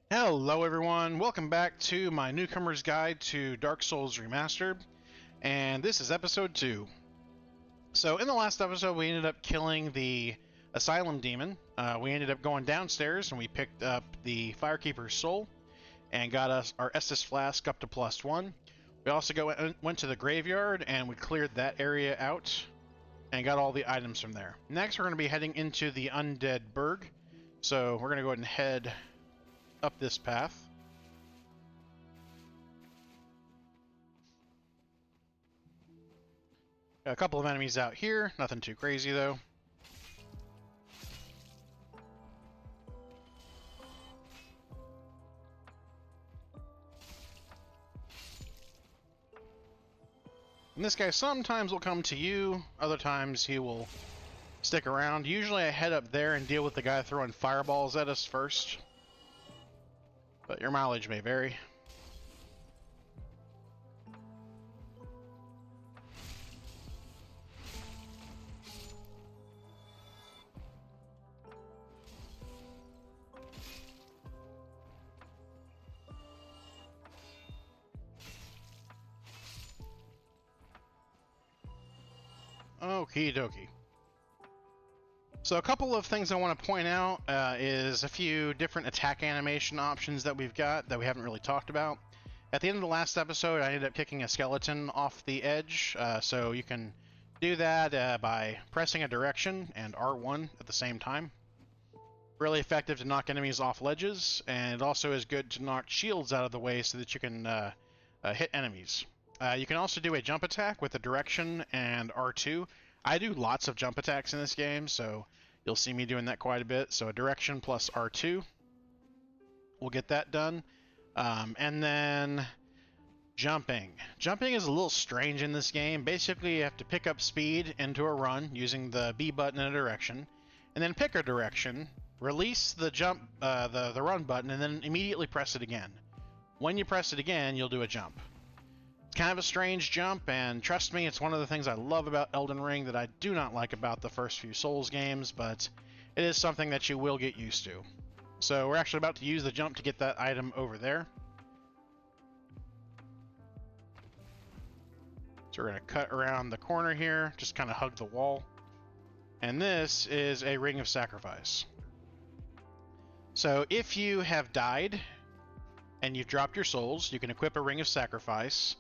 Hello everyone, welcome back to my newcomer's guide to Dark Souls Remastered, and this is episode 2. So in the last episode we ended up killing the Asylum Demon. We ended up going downstairs and we picked up the Firekeeper's Soul and got us our Estus Flask up to +1. We also went to the graveyard and we cleared that area out and got all the items from there. Next we're going to be heading into the Undead Burg, so we're going to go ahead and head up this path. Got a couple of enemies out here, nothing too crazy though. And this guy sometimes will come to you, other times he will stick around. Usually I head up there and deal with the guy throwing fireballs at us first, but your mileage may vary. Okie dokie. So a couple of things I want to point out is a few different attack animation options that we've got that we haven't really talked about. At the end of the last episode, I ended up kicking a skeleton off the edge, so you can do that by pressing a direction and R1 at the same time. Really effective to knock enemies off ledges, and it also is good to knock shields out of the way so that you can hit enemies. You can also do a jump attack with a direction and R2. I do lots of jump attacks in this game, so you'll see me doing that quite a bit. So a direction plus R2 will get that done. And then jumping. Jumping is a little strange in this game. Basically, you have to pick up speed into a run using the B button in a direction, and then pick a direction, release the jump, the run button, and then immediately press it again. When you press it again, you'll do a jump. Kind of a strange jump, and trust me, it's one of the things I love about Elden Ring that I do not like about the first few Souls games, but it is something that you will get used to. So we're actually about to use the jump to get that item over there. So we're going to cut around the corner here, just kind of hug the wall. And this is a Ring of Sacrifice. So if you have died and you've dropped your souls, you can equip a Ring of Sacrifice.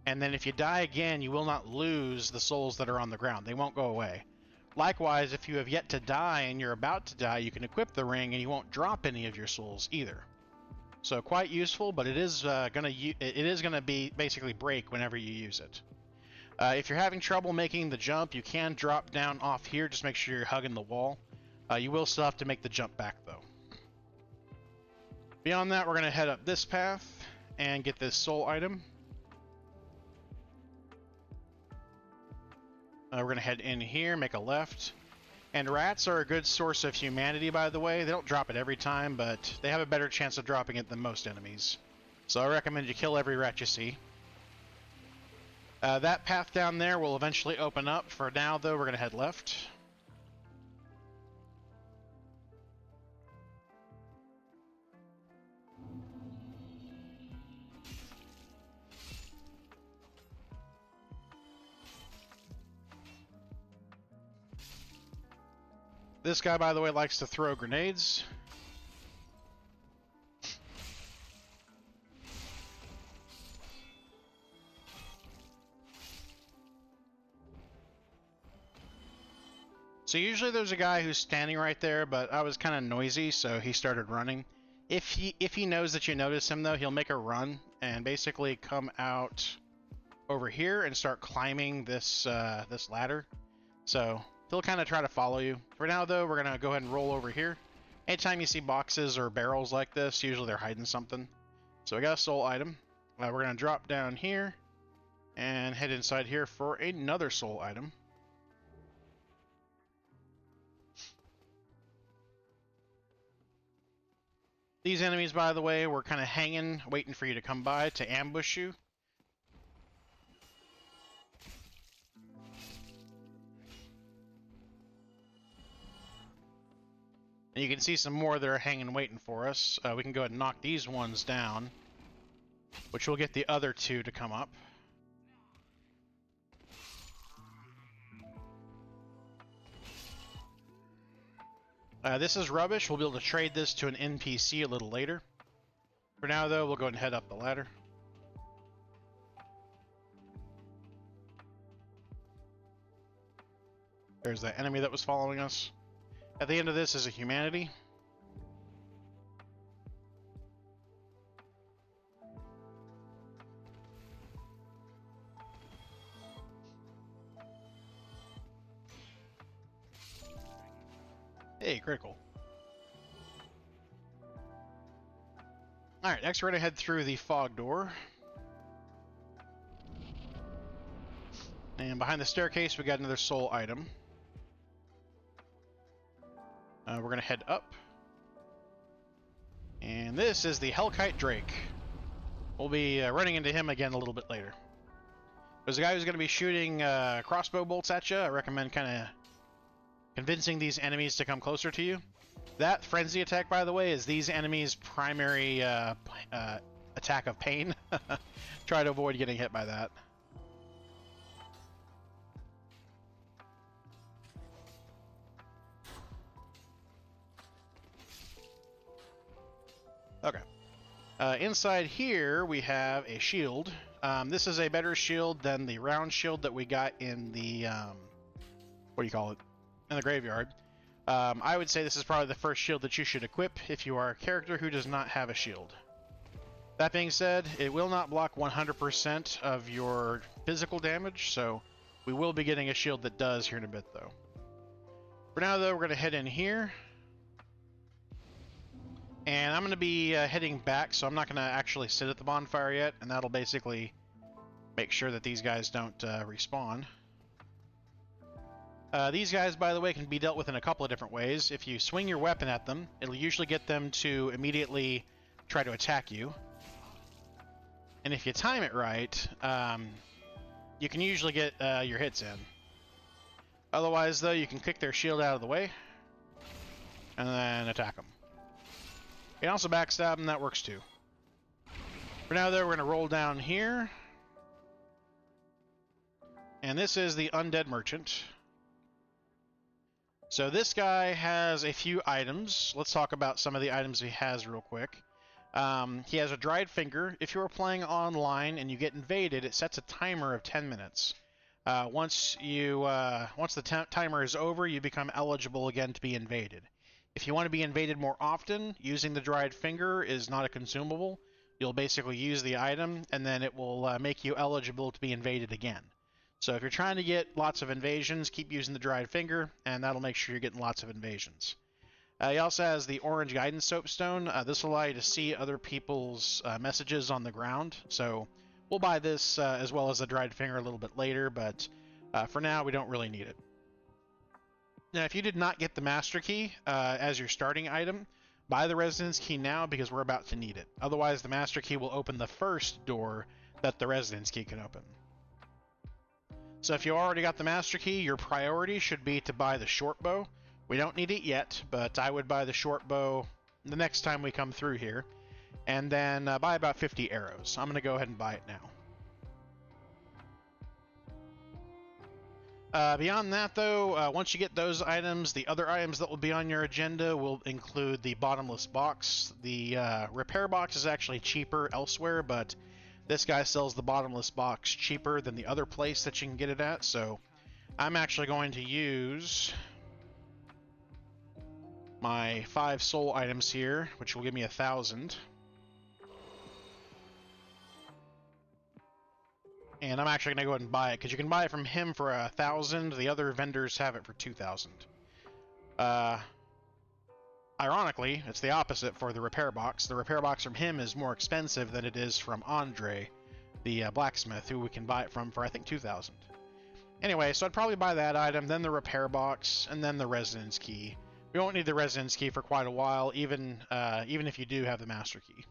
And then if you die again, you will not lose the souls that are on the ground. They won't go away. Likewise, if you have yet to die and you're about to die, you can equip the ring and you won't drop any of your souls either. So quite useful, but it is gonna be basically break whenever you use it. If you're having trouble making the jump, you can drop down off here. Just make sure you're hugging the wall. You will still have to make the jump back though. Beyond that, we're gonna head up this path and get this soul item. We're going to head in here, make a left. And rats are a good source of humanity, by the way. They don't drop it every time, but they have a better chance of dropping it than most enemies. So I recommend you kill every rat you see. That path down there will eventually open up. For now, though, we're going to head left. This guy, by the way, likes to throw grenades. So usually there's a guy who's standing right there, but I was kind of noisy, so he started running. If he knows that you notice him, though, he'll make a run and basically come out over here and start climbing this this ladder. So he'll kind of try to follow you. For now, though, we're going to go ahead and roll over here. Anytime you see boxes or barrels like this, usually they're hiding something. So we got a soul item. We're going to drop down here and head inside here for another soul item. These enemies, by the way, were kind of hanging, waiting for you to come by to ambush you. And And you can see some more that are hanging waiting for us. We can go ahead and knock these ones down, which will get the other two to come up. This is rubbish. We'll be able to trade this to an NPC a little later. For now, though, we'll go ahead and head up the ladder. There's that enemy that was following us. At the end of this is a humanity. Hey, critical. Alright, next we're going to head through the fog door. And behind the staircase we got another soul item. We're going to head up. And this is the Hellkite Drake. We'll be running into him again a little bit later. There's a guy who's going to be shooting crossbow bolts at you. I recommend kind of convincing these enemies to come closer to you. That frenzy attack, by the way, is these enemies' primary attack of pain. Try to avoid getting hit by that. Okay. Inside here we have a shield. This is a better shield than the round shield that we got in the what do you call it? In the graveyard. I would say this is probably the first shield that you should equip if you are a character who does not have a shield. That being said, it will not block 100% of your physical damage, so we will be getting a shield that does here in a bit, though. For now, though, we're going to head in here. And I'm going to be heading back, so I'm not going to actually sit at the bonfire yet, and that'll basically make sure that these guys don't respawn. These guys, by the way, can be dealt with in a couple of different ways. If you swing your weapon at them, it'll usually get them to immediately try to attack you. And if you time it right, you can usually get your hits in. Otherwise, though, you can kick their shield out of the way and then attack them. You can also backstab them, that works too. For now, though, we're going to roll down here. And this is the Undead Merchant. So this guy has a few items. Let's talk about some of the items he has real quick. He has a dried finger. If you are playing online and you get invaded, it sets a timer of 10 minutes. Once the timer is over, you become eligible again to be invaded. If you want to be invaded more often, using the dried finger is not a consumable. You'll basically use the item, and then it will make you eligible to be invaded again. So if you're trying to get lots of invasions, keep using the dried finger, and that'll make sure you're getting lots of invasions. He also has the orange guidance soapstone. This will allow you to see other people's messages on the ground. So we'll buy this as well as the dried finger a little bit later, but for now we don't really need it. Now, if you did not get the master key as your starting item, buy the residence key now because we're about to need it. Otherwise, the master key will open the first door that the residence key can open. So if you already got the master key, your priority should be to buy the short bow. We don't need it yet, but I would buy the short bow the next time we come through here. And then buy about 50 arrows. I'm going to go ahead and buy it now. Beyond that, though, once you get those items, the other items that will be on your agenda will include the bottomless box. The repair box is actually cheaper elsewhere, but this guy sells the bottomless box cheaper than the other place that you can get it at, so I'm actually going to use my 5 soul items here, which will give me 1,000. And I'm actually going to go ahead and buy it, because you can buy it from him for 1,000. The other vendors have it for 2,000. Ironically, it's the opposite for the repair box. The repair box from him is more expensive than it is from Andre, the blacksmith, who we can buy it from for, I think, 2,000. Anyway, so I'd probably buy that item, then the repair box, and then the residence key. We won't need the residence key for quite a while, even if you do have the master key.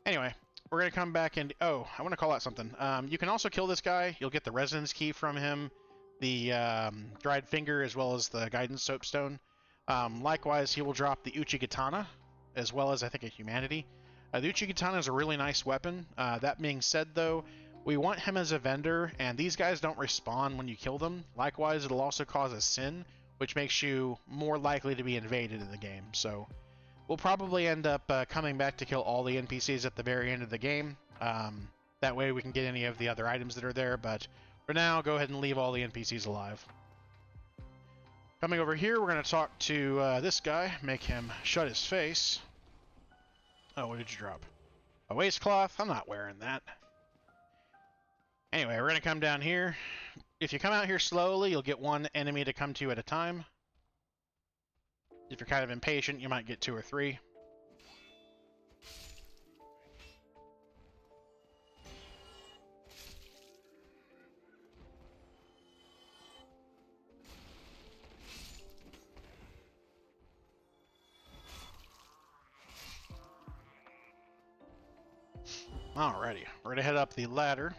Anyway, we're going to come back and... Oh, I want to call out something. You can also kill this guy. You'll get the residence key from him, the dried finger, as well as the guidance soapstone. Likewise, he will drop the Uchigatana, as well as I think a Humanity. The Uchigatana is a really nice weapon. That being said, though, we want him as a vendor, and these guys don't respawn when you kill them. Likewise, it'll also cause a sin, which makes you more likely to be invaded in the game. So we'll probably end up coming back to kill all the NPCs at the very end of the game. That way we can get any of the other items that are there, but for now, go ahead and leave all the NPCs alive. Coming over here, we're going to talk to this guy, make him shut his face. Oh, what did you drop? A waistcloth? I'm not wearing that. Anyway, we're going to come down here. If you come out here slowly, you'll get one enemy to come to you at a time. If you're kind of impatient, you might get 2 or 3. Alrighty, we're going to head up the ladder.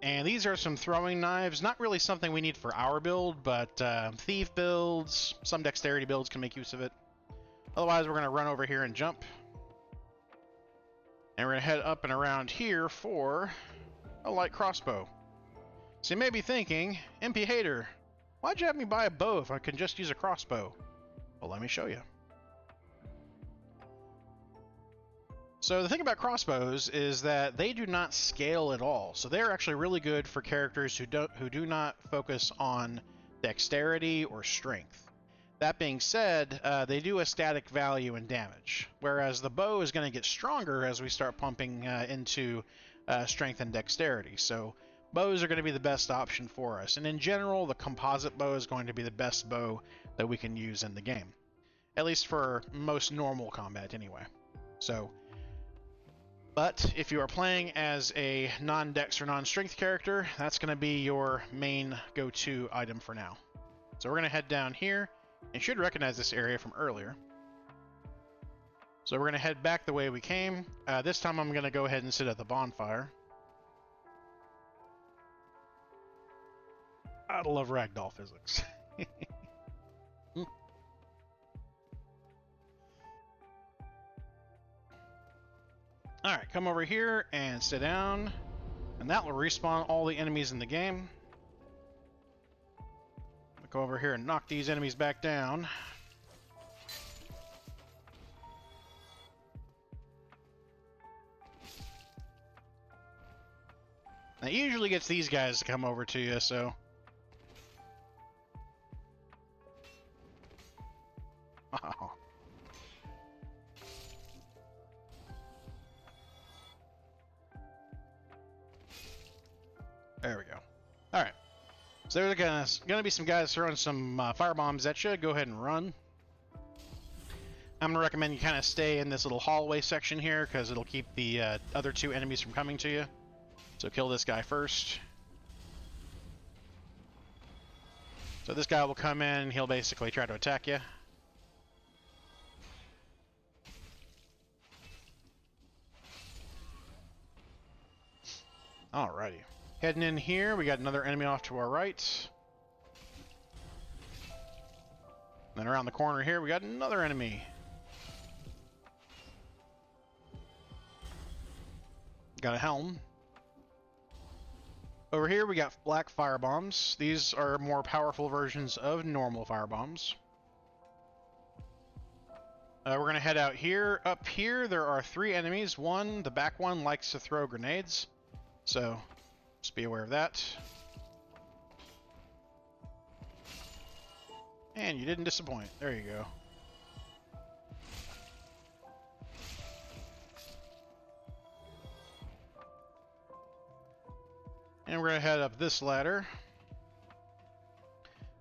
And these are some throwing knives. Not really something we need for our build, but thief builds, some dexterity builds can make use of it. Otherwise, we're going to run over here and jump. And we're going to head up and around here for a light crossbow. So you may be thinking, MP Hater, why'd you have me buy a bow if I can just use a crossbow? Well, let me show you. So the thing about crossbows is that they do not scale at all. So they're actually really good for characters who do not focus on dexterity or strength. That being said, they do a static value in damage, whereas the bow is going to get stronger as we start pumping into strength and dexterity. So bows are going to be the best option for us. And in general, the composite bow is going to be the best bow that we can use in the game. At least for most normal combat anyway. But if you are playing as a non-dex or non-strength character, that's going to be your main go-to item for now. So we're going to head down here, and should recognize this area from earlier. So we're going to head back the way we came. This time I'm going to go ahead and sit at the bonfire. I love ragdoll physics. Alright, come over here and sit down, and that will respawn all the enemies in the game. We'll go over here and knock these enemies back down. Now, it usually gets these guys to come over to you, so... Wow. There we go. Alright. So there's gonna be some guys throwing some fire bombs at you. Go ahead and run. I'm gonna recommend you kind of stay in this little hallway section here, because it'll keep the other 2 enemies from coming to you. So kill this guy first. So this guy will come in, he'll basically try to attack you. Alrighty. Heading in here, we got another enemy off to our right. Then around the corner here, we got another enemy. Got a helm. Over here, we got black fire bombs. These are more powerful versions of normal fire bombs. We're going to head out here. Up here, there are 3 enemies. One, the back one, likes to throw grenades. So, just be aware of that. And you didn't disappoint. There you go. And we're going to head up this ladder.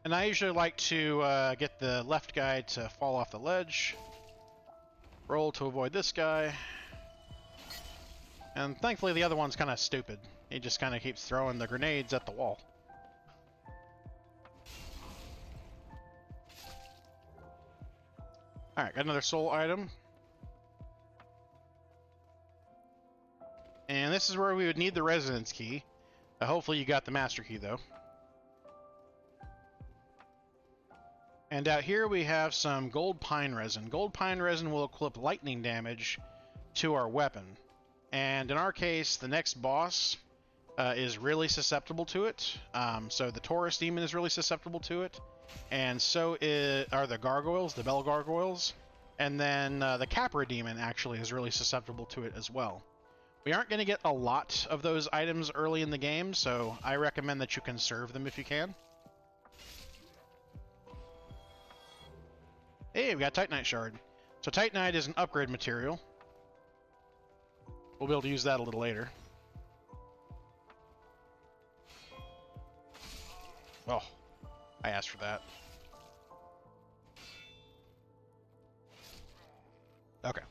And I usually like to get the left guy to fall off the ledge. Roll to avoid this guy. And thankfully the other one's kind of stupid. He just kind of keeps throwing the grenades at the wall. Alright, got another soul item. And this is where we would need the residence key. Hopefully you got the master key, though. And out here we have some gold pine resin. Gold pine resin will equip lightning damage to our weapon. And in our case, the next boss is really susceptible to it. So the Taurus demon is really susceptible to it. And so are the gargoyles, the bell gargoyles. And then the Capra demon actually is really susceptible to it as well. We aren't going to get a lot of those items early in the game, so I recommend that you conserve them if you can. Hey, we got Titanite Shard. So Titanite is an upgrade material. We'll be able to use that a little later. Oh, I asked for that. Okay.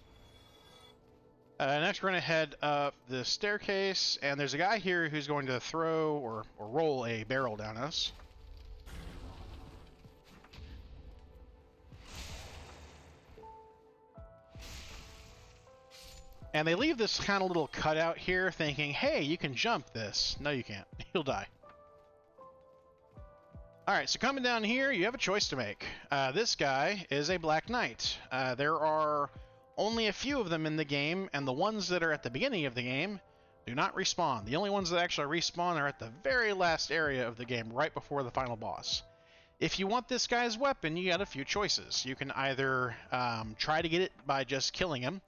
Next we're going to head up the staircase, and there's a guy here who's going to throw or roll a barrel down us. And they leave this kind of little cutout here thinking, hey, you can jump this. No, you can't. You'll die. Alright, so coming down here, you have a choice to make. This guy is a Black Knight. There are only a few of them in the game, and the ones that are at the beginning of the game do not respawn. The only ones that actually respawn are at the very last area of the game, right before the final boss. If you want this guy's weapon, you got a few choices. You can either try to get it by just killing him.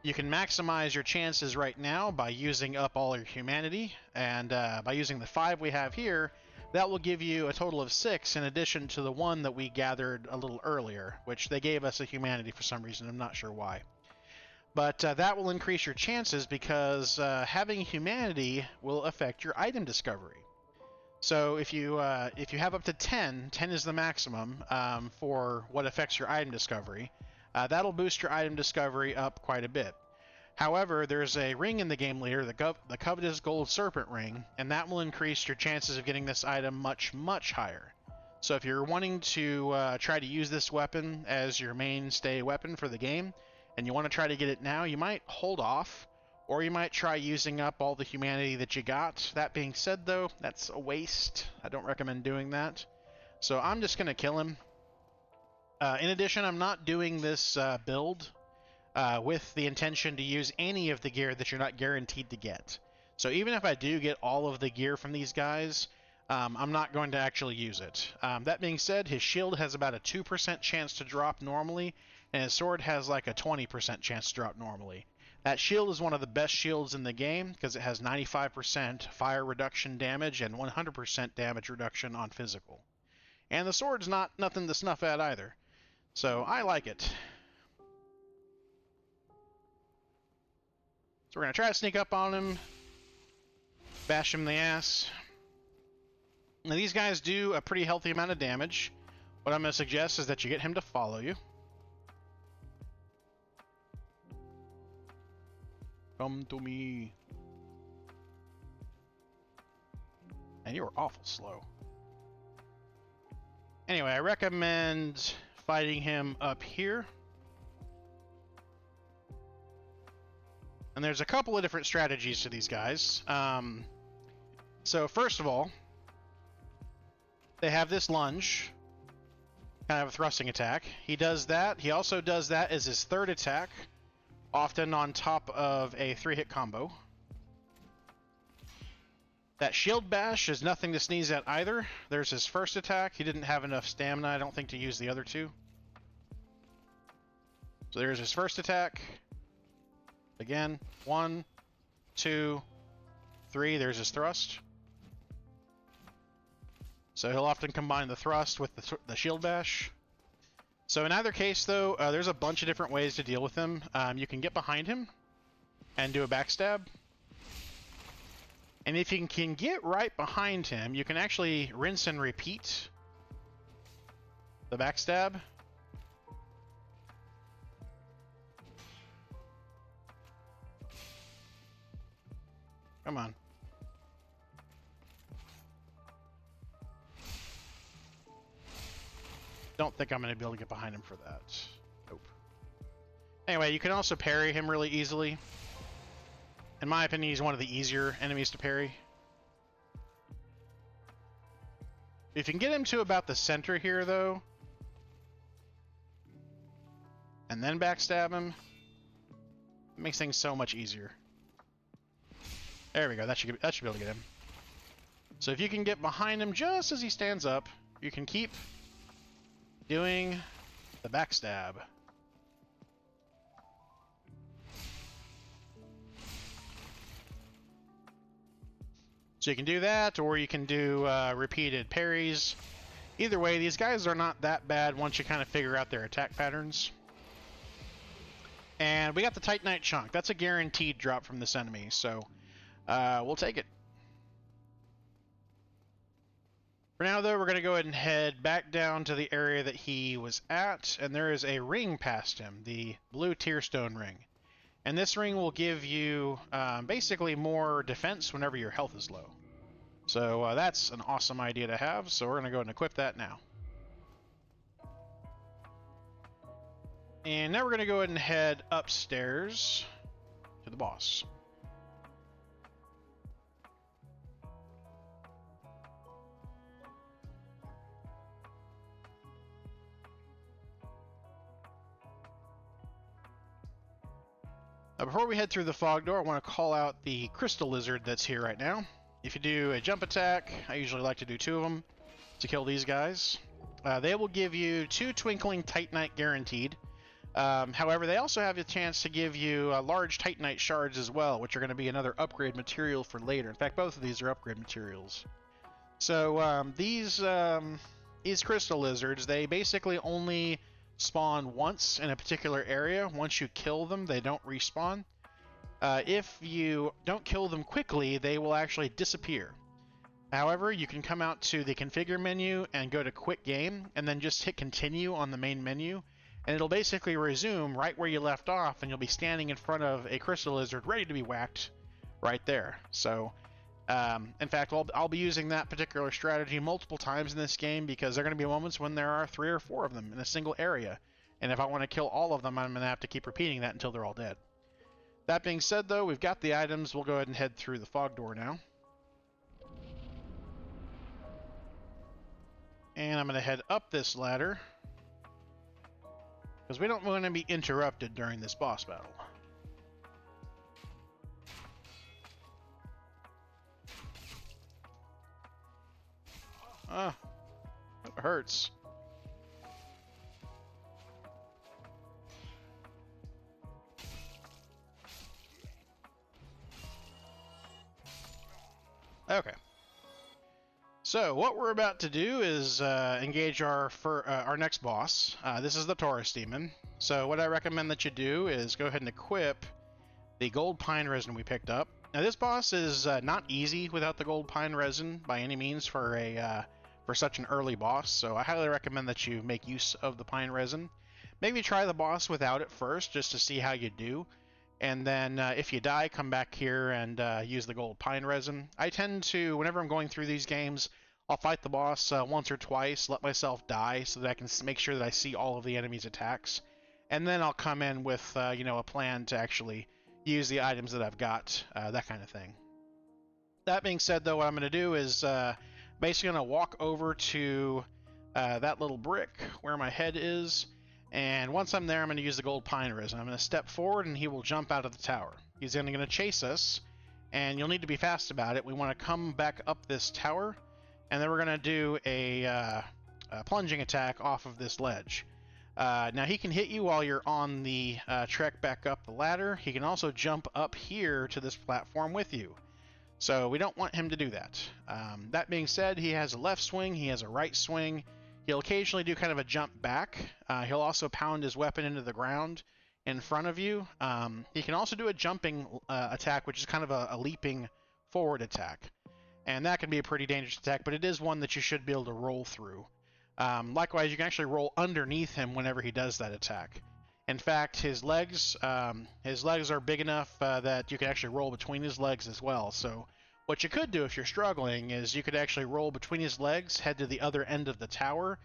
You can maximize your chances right now by using up all your humanity, and by using the 5 we have here, that will give you a total of 6 in addition to the 1 that we gathered a little earlier, which they gave us a humanity for some reason. I'm not sure why. But that will increase your chances because having humanity will affect your item discovery. So if you have up to 10, 10 is the maximum for what affects your item discovery. That'll boost your item discovery up quite a bit. However, there's a ring in the game later, the Covetous Gold Serpent Ring, and that will increase your chances of getting this item much, much higher. So if you're wanting to try to use this weapon as your mainstay weapon for the game, and you want to try to get it now, you might hold off, or you might try using up all the humanity that you got. That being said, though, that's a waste. I don't recommend doing that. So I'm just going to kill him. In addition, I'm not doing this build with the intention to use any of the gear that you're not guaranteed to get. So even if I do get all of the gear from these guys, I'm not going to actually use it. That being said, his shield has about a 2% chance to drop normally, and his sword has like a 20% chance to drop normally. That shield is one of the best shields in the game because it has 95% fire reduction damage and 100% damage reduction on physical. And the sword's not nothing to snuff at either. So I like it. So we're going to try to sneak up on him, bash him in the ass. Now these guys do a pretty healthy amount of damage. What I'm going to suggest is that you get him to follow you. Come to me. And you were awful slow. Anyway, I recommend fighting him up here. And there's a couple of different strategies to these guys. So first of all, they have this lunge, kind of a thrusting attack. He does that. He also does that as his third attack, often on top of a 3-hit combo. That shield bash is nothing to sneeze at either. There's his first attack. He didn't have enough stamina, I don't think, to use the other two. So there's his first attack. Again, 1, 2, 3. There's his thrust. So he'll often combine the thrust with the shield bash. So in either case, though, there's a bunch of different ways to deal with him. You can get behind him and do a backstab. And if you can get right behind him, you can actually rinse and repeat the backstab. Come on. Don't think I'm going to be able to get behind him for that. Nope. Anyway, you can also parry him really easily. In my opinion, he's one of the easier enemies to parry. If you can get him to about the center here, though, and then backstab him, it makes things so much easier. There we go. That should be able to get him. So if you can get behind him just as he stands up, you can keep doing the backstab. So you can do that, or you can do repeated parries. Either way, these guys are not that bad once you kind of figure out their attack patterns. And we got the Titanite chunk. That's a guaranteed drop from this enemy, so we'll take it. For now, though, we're going to go ahead and head back down to the area that he was at, and there is a ring past him, the blue Tearstone ring. And this ring will give you basically more defense whenever your health is low. So that's an awesome idea to have, so we're going to go ahead and equip that now. And now we're going to go ahead and head upstairs to the boss. Now, before we head through the fog door, I want to call out the crystal lizard that's here right now. If you do a jump attack, I usually like to do 2 of them to kill these guys. They will give you 2 twinkling titanite guaranteed. However, they also have a chance to give you large titanite shards as well, which are going to be another upgrade material for later. In fact, both of these are upgrade materials. So these crystal lizards, they basically only spawn once in a particular area. Once you kill them, they don't respawn. If you don't kill them quickly, they will actually disappear. However, you can come out to the configure menu and go to quit game, and then just hit continue on the main menu, and it'll basically resume right where you left off, and you'll be standing in front of a crystal lizard ready to be whacked right there. So in fact, I'll be using that particular strategy multiple times in this game, because there are going to be moments when there are 3 or 4 of them in a single area, and if I want to kill all of them, I'm going to have to keep repeating that until they're all dead. That being said, though, we've got the items. We'll go ahead and head through the fog door now. And I'm going to head up this ladder, because we don't want to be interrupted during this boss battle. Ah, that hurts. Okay. So what we're about to do is engage our next boss. This is the Taurus demon. So what I recommend that you do is go ahead and equip the gold pine resin we picked up. Now this boss is not easy without the gold pine resin by any means for such an early boss. So I highly recommend that you make use of the pine resin. Maybe try the boss without it first, just to see how you do. And then if you die, come back here and use the gold pine resin. I tend to, whenever I'm going through these games, I'll fight the boss once or twice, let myself die so that I can make sure that I see all of the enemy's attacks. And then I'll come in with a plan to actually use the items that I've got, that kind of thing. That being said, though, what I'm going to do is basically going to walk over to that little brick where my head is. And once I'm there, I'm going to use the gold pine resin. I'm going to step forward, and he will jump out of the tower. He's going to chase us, and you'll need to be fast about it. We want to come back up this tower, and then we're going to do a plunging attack off of this ledge. Now, he can hit you while you're on the trek back up the ladder. He can also jump up here to this platform with you. So we don't want him to do that. That being said, he has a left swing, he has a right swing. He'll occasionally do kind of a jump back. He'll also pound his weapon into the ground in front of you. He can also do a jumping attack, which is kind of a leaping forward attack. And that can be a pretty dangerous attack, but it is one that you should be able to roll through. Likewise, you can actually roll underneath him whenever he does that attack. In fact, his legs are big enough that you can actually roll between his legs as well. So what you could do if you're struggling is you could actually roll between his legs, head to the other end of the tower,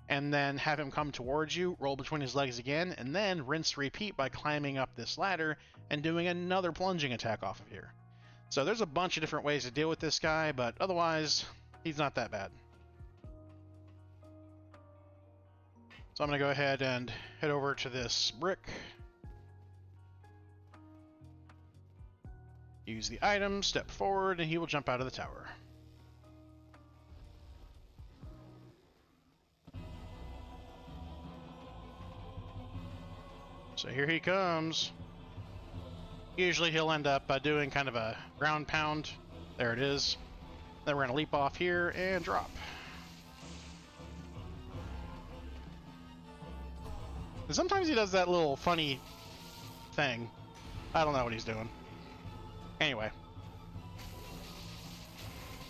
and then have him come towards you, roll between his legs again, and then rinse repeat by climbing up this ladder and doing another plunging attack off of here. So there's a bunch of different ways to deal with this guy, but otherwise, he's not that bad. So I'm going to go ahead and head over to this brick. Use the item, step forward, and he will jump out of the tower. So here he comes. Usually he'll end up doing kind of a ground pound. There it is. Then we're going to leap off here and drop. And sometimes he does that little funny thing. I don't know what he's doing. Anyway.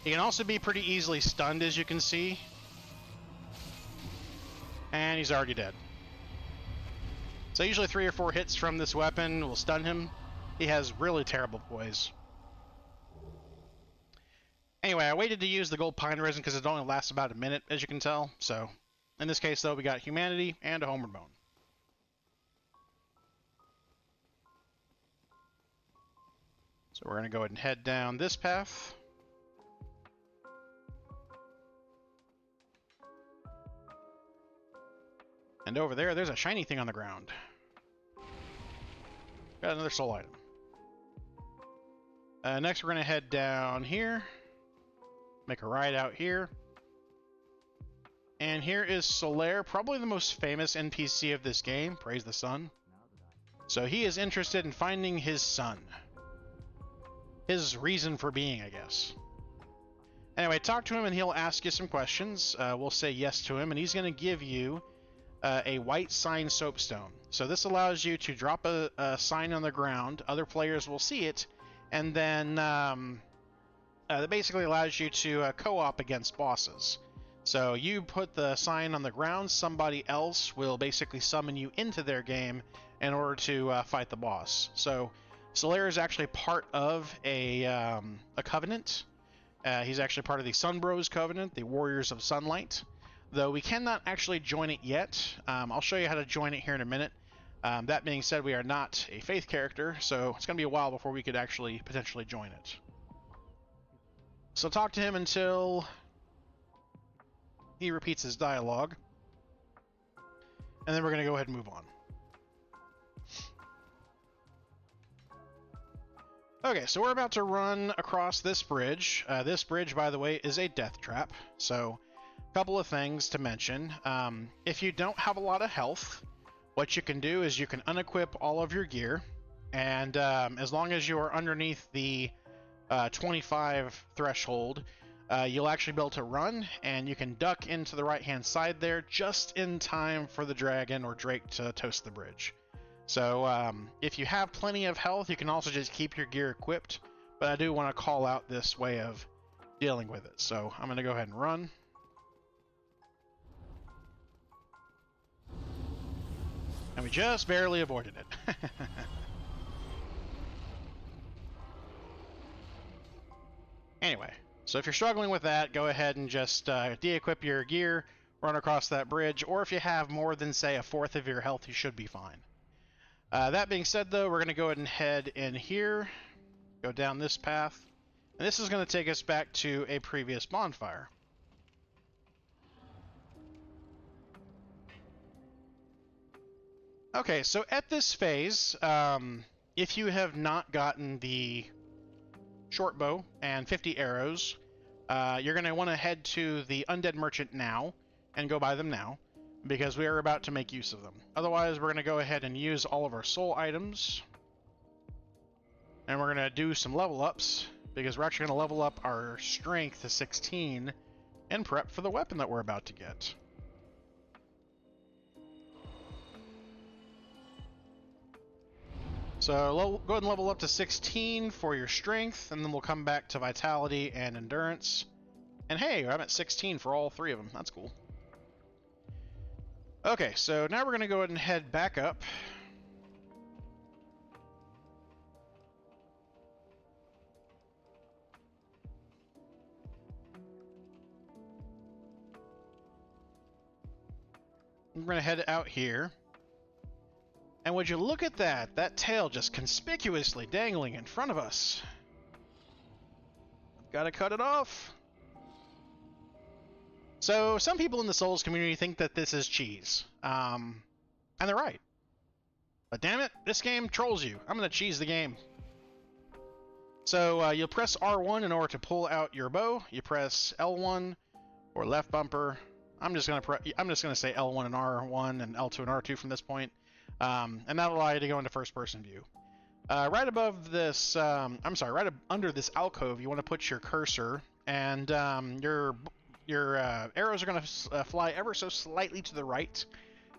He can also be pretty easily stunned, as you can see. And he's already dead. So usually 3 or 4 hits from this weapon will stun him. He has really terrible poise. Anyway, I waited to use the gold pine resin because it only lasts about a minute, as you can tell. So, in this case, though, we got humanity and a homeward bone. So we're going to go ahead and head down this path. And over there, there's a shiny thing on the ground. Got another soul item. Next, we're going to head down here. Make a ride out here. And here is Solaire, probably the most famous NPC of this game. Praise the sun. So he is interested in finding his son. His reason for being, I guess. Anyway, talk to him and he'll ask you some questions. We'll say yes to him, and he's going to give you a white sign soapstone. So this allows you to drop a sign on the ground. Other players will see it, and then that basically allows you to co-op against bosses. So you put the sign on the ground, somebody else will basically summon you into their game in order to fight the boss. So Solaire is actually part of a covenant. He's actually part of the Sunbros covenant, the Warriors of Sunlight. Though we cannot actually join it yet. I'll show you how to join it here in a minute. That being said, we are not a faith character, so it's going to be a while before we could actually potentially join it. So talk to him until he repeats his dialogue. And then we're going to go ahead and move on. Okay, so we're about to run across this bridge. This bridge, by the way, is a death trap. So couple of things to mention. If you don't have a lot of health, what you can do is you can unequip all of your gear, and as long as you are underneath the 25 threshold, you'll actually be able to run, and you can duck into the right hand side there just in time for the dragon or drake to toast the bridge. So if you have plenty of health, you can also just keep your gear equipped, but I do want to call out this way of dealing with it. So I'm going to go ahead and run. And we just barely avoided it. Anyway, so if you're struggling with that, go ahead and just de-equip your gear, run across that bridge, or if you have more than, say, a fourth of your health, you should be fine. That being said, though, we're going to go ahead and head in here, go down this path, and this is going to take us back to a previous bonfire. Okay, so at this phase, if you have not gotten the short bow and 50 arrows, you're going to want to head to the Undead Merchant now and go buy them now, because we are about to make use of them. Otherwise, we're going to go ahead and use all of our soul items, and we're going to do some level ups, because we're actually going to level up our strength to 16 and prep for the weapon that we're about to get. So go ahead and level up to 16 for your strength, and then we'll come back to vitality and endurance. And hey, I'm at 16 for all 3 of them. That's cool. Okay, so now we're going to go ahead and head back up. we're going to head out here. And would you look at that? That tail just conspicuously dangling in front of us. I've got to cut it off. So, some people in the Souls community think that this is cheese. And they're right. But damn it, this game trolls you. I'm going to cheese the game. So, you'll press R1 in order to pull out your bow. You press L1 or left bumper. I'm just going to say L1 and R1 and L2 and R2 from this point. And that'll allow you to go into first-person view. Right above this, right under this alcove, you want to put your cursor, and your arrows are going to fly ever so slightly to the right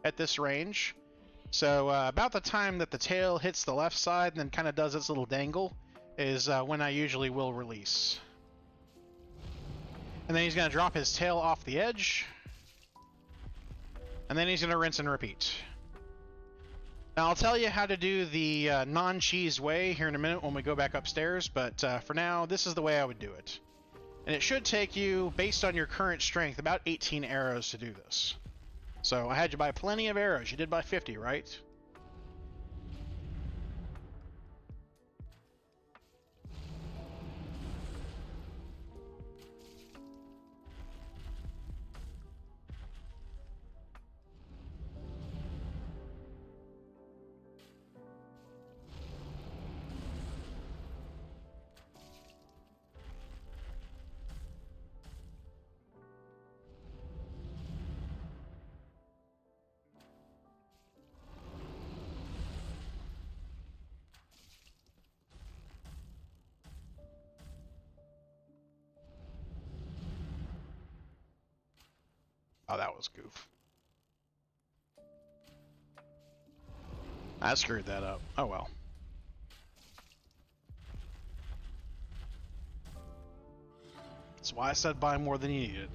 at this range. So about the time that the tail hits the left side and then kind of does its little dangle is when I usually will release. And then he's going to drop his tail off the edge. And then he's going to rinse and repeat. Now, I'll tell you how to do the non-cheese way here in a minute when we go back upstairs, but for now, this is the way I would do it. And it should take you, based on your current strength, about 18 arrows to do this. So, I had you buy plenty of arrows. You did buy 50, right? Oh, that was goof. I screwed that up. Oh well. That's why I said buy more than you needed.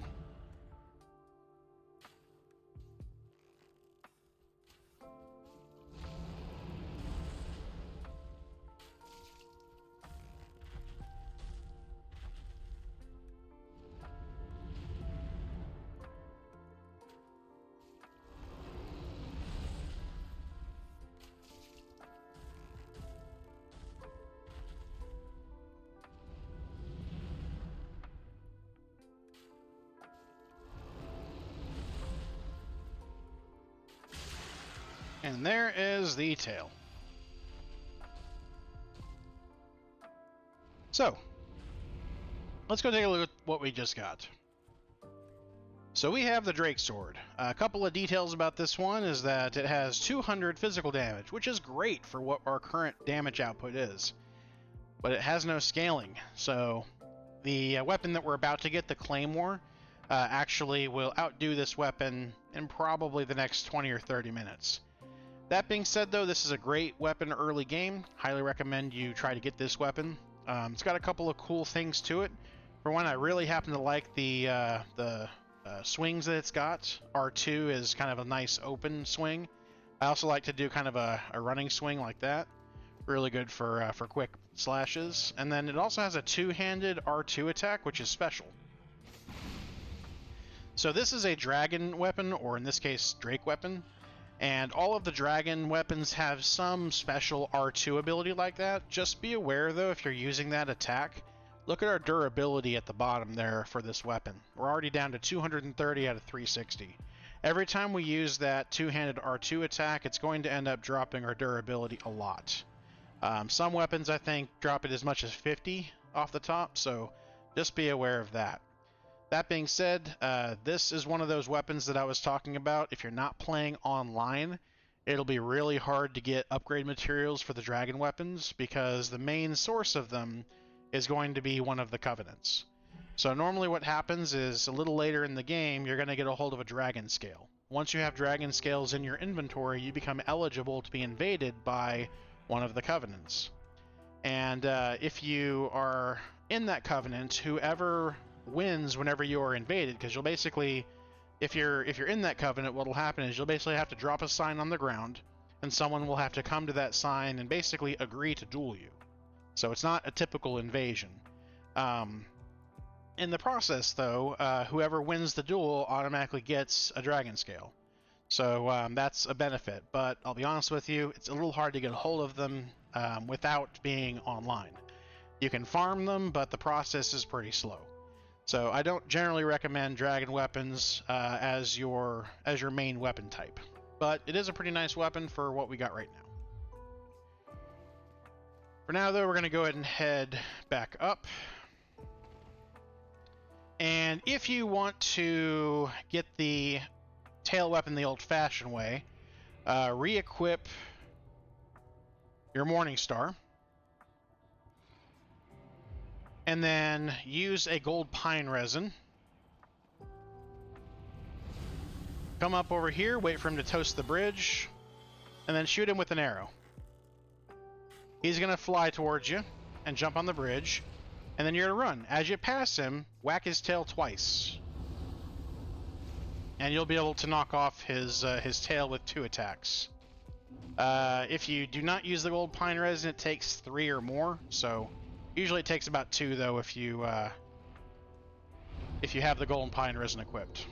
And there is the tail. So, let's go take a look at what we just got. So we have the Drake Sword. A couple of details about this one is that it has 200 physical damage, which is great for what our current damage output is. But it has no scaling, so the weapon that we're about to get, the Claymore, actually will outdo this weapon in probably the next 20 or 30 minutes. That being said, though, this is a great weapon early game. Highly recommend you try to get this weapon. It's got a couple of cool things to it. For one, I really happen to like the swings that it's got. R2 is kind of a nice open swing. I also like to do kind of a running swing like that. Really good for quick slashes. And then it also has a two-handed R2 attack, which is special. So this is a dragon weapon, or in this case, Drake weapon. And all of the dragon weapons have some special R2 ability like that. Just be aware, though, if you're using that attack, look at our durability at the bottom there for this weapon. We're already down to 230 out of 360. Every time we use that two-handed R2 attack, it's going to end up dropping our durability a lot. Some weapons, I think, drop it as much as 50 off the top, so just be aware of that. That being said, this is one of those weapons that I was talking about. If you're not playing online, it'll be really hard to get upgrade materials for the dragon weapons because the main source of them is going to be one of the covenants. So normally what happens is a little later in the game, you're going to get a hold of a dragon scale. Once you have dragon scales in your inventory, you become eligible to be invaded by one of the covenants. And if you are in that covenant, whoever wins whenever you are invaded, because you'll basically, if you're in that covenant, what'll happen is you'll basically have to drop a sign on the ground, and someone will have to come to that sign and basically agree to duel you. So it's not a typical invasion. In the process, though, whoever wins the duel automatically gets a dragon scale. So that's a benefit, but I'll be honest with you, it's a little hard to get a hold of them without being online. You can farm them, but the process is pretty slow. So I don't generally recommend dragon weapons as your main weapon type, but it is a pretty nice weapon for what we got right now. For now, though, we're going to go ahead and head back up. And if you want to get the tail weapon the old-fashioned way, re-equip your Morning Star, and then use a gold pine resin. Come up over here, wait for him to toast the bridge, and then shoot him with an arrow. He's going to fly towards you and jump on the bridge, and then you're going to run. As you pass him, whack his tail twice. And you'll be able to knock off his tail with 2 attacks. If you do not use the gold pine resin, it takes 3 or more, so usually it takes about 2 though if you have the golden pine resin equipped.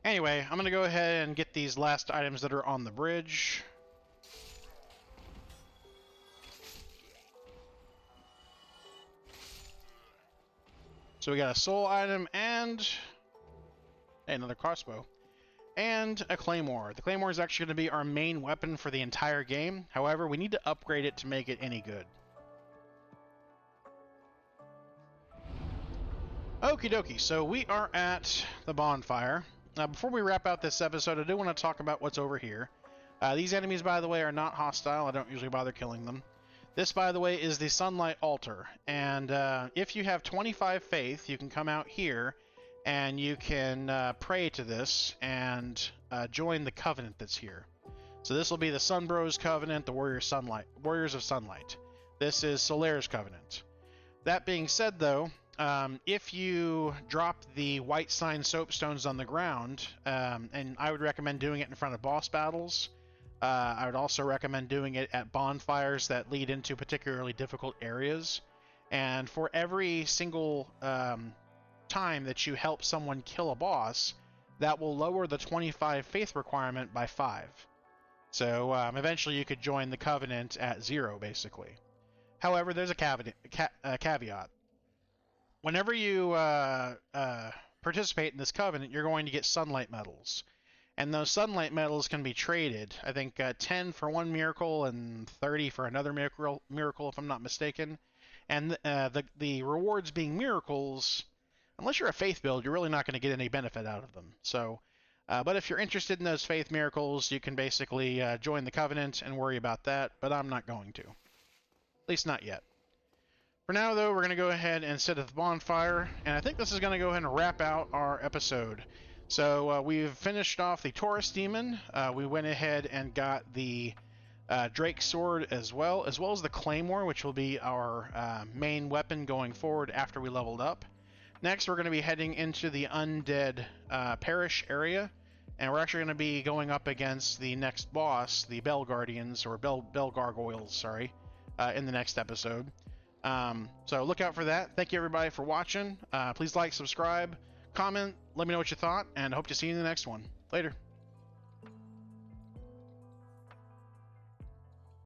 Anyway, I'm gonna go ahead and get these last items that are on the bridge. So we got a soul item and another crossbow and a claymore. The claymore is actually going to be our main weapon for the entire game. However, we need to upgrade it to make it any good. Okie dokie, so we are at the bonfire. Now, before we wrap out this episode, I do want to talk about what's over here. These enemies, by the way, are not hostile. I don't usually bother killing them. This, by the way, is the Sunlight Altar. And if you have 25 faith, you can come out here and you can pray to this and join the covenant that's here. So this will be the Sunbros Covenant, the Warriors of Sunlight. This is Solaire's Covenant. That being said, though, if you drop the white sign soapstones on the ground, and I would recommend doing it in front of boss battles, I would also recommend doing it at bonfires that lead into particularly difficult areas. And for every single time that you help someone kill a boss, that will lower the 25 faith requirement by 5. So eventually you could join the Covenant at 0, basically. However, there's a caveat. Whenever you participate in this Covenant, you're going to get sunlight medals. And those sunlight medals can be traded. I think 10 for one miracle and 30 for another miracle, if I'm not mistaken. And the rewards being miracles, unless you're a faith build, you're really not going to get any benefit out of them. So, but if you're interested in those faith miracles, you can basically join the Covenant and worry about that. But I'm not going to. At least not yet. For now, though, we're going to go ahead and sit at the bonfire. And I think this is going to go ahead and wrap out our episode. So we've finished off the Taurus demon. We went ahead and got the Drake sword as well as the claymore, which will be our main weapon going forward after we leveled up. Next, we're going to be heading into the Undead Parish area, and we're actually going to be going up against the next boss, the Bell Guardians, or Bell Gargoyles, sorry, in the next episode. So look out for that. Thank you everybody for watching. Please like, subscribe, comment, let me know what you thought, and I hope to see you in the next one. Later.